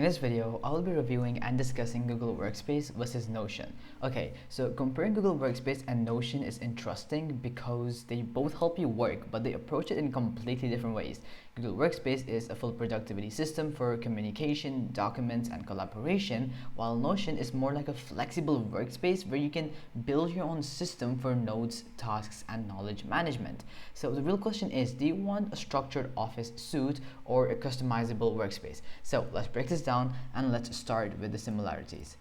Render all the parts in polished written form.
this video, I will be reviewing and discussing Google Workspace versus Notion. Okay, so comparing Google Workspace and Notion is interesting because they both help you work, but they approach it in completely different ways. Google Workspace is a full productivity system for communication, documents, and collaboration, while Notion is more like a flexible workspace where you can build your own system for notes, tasks, and knowledge management. So the real question is, do you want a structured office suite or a customizable workspace? So let's break this down and let's start with the similarities.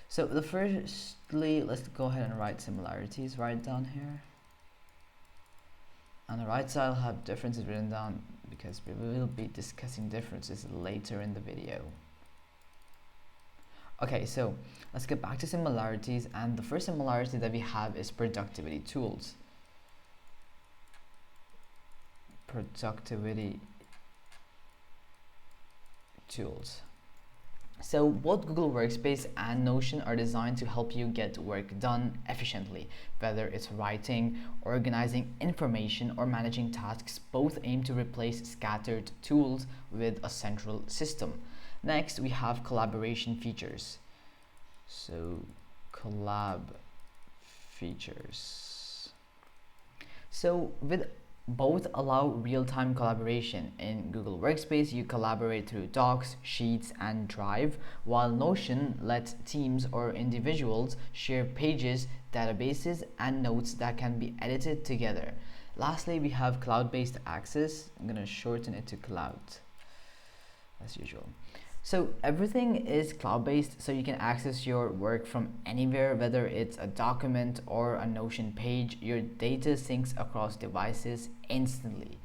So firstly, let's go ahead and write similarities right down here. On the right side, I'll have differences written down because we will be discussing differences later in the video. Okay, so let's get back to similarities, and the first similarity that we have is productivity tools. Productivity tools. So both Google Workspace and Notion are designed to help you get work done efficiently. Whether it's writing, organizing information, or managing tasks, both aim to replace scattered tools with a central system. Next, we have collaboration features. So collab features. So with both allow real-time collaboration. In Google Workspace, you collaborate through Docs, Sheets, and Drive, while Notion lets teams or individuals share pages, databases, and notes that can be edited together. Lastly, we have cloud-based access. I'm going to shorten it to cloud, as usual. So everything is cloud-based, so you can access your work from anywhere, whether it's a document or a Notion page. Your data syncs across devices instantly.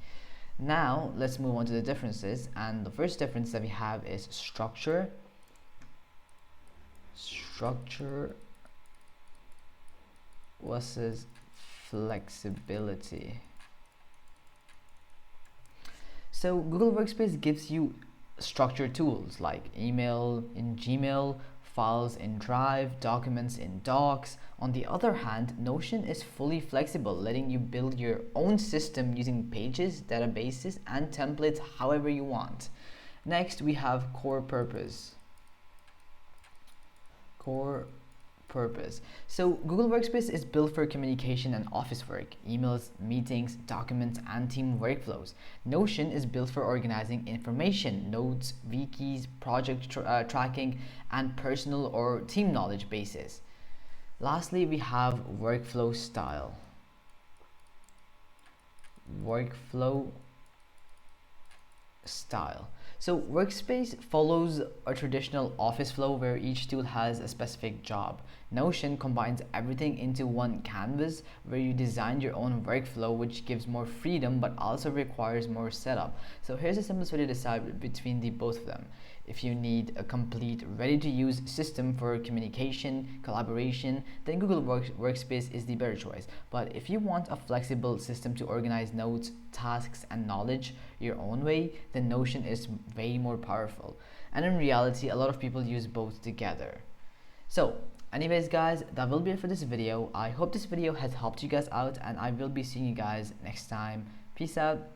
Now let's move on to the differences, and the first difference that we have is structure versus flexibility. So Google Workspace gives you structured tools like email in Gmail, files in Drive, documents in Docs. On the other hand, Notion is fully flexible, letting you build your own system using pages, databases, and templates however you want. Next, we have core purpose. So Google Workspace is built for communication and office work, emails, meetings, documents, and team workflows. Notion is built for organizing information, notes, wikis, project tracking, and personal or team knowledge bases. Lastly, we have workflow style. So Workspace follows a traditional office flow where each tool has a specific job. Notion combines everything into one canvas where you design your own workflow, which gives more freedom but also requires more setup. So here's the simplest way to decide between the both of them. If you need a complete, ready-to-use system for communication, collaboration, then Google Workspace is the better choice. But if you want a flexible system to organize notes, tasks, and knowledge your own way, then Notion is way more powerful. And in reality, a lot of people use both together. So anyways guys, that will be it for this video. I hope this video has helped you guys out, and I will be seeing you guys next time. Peace out.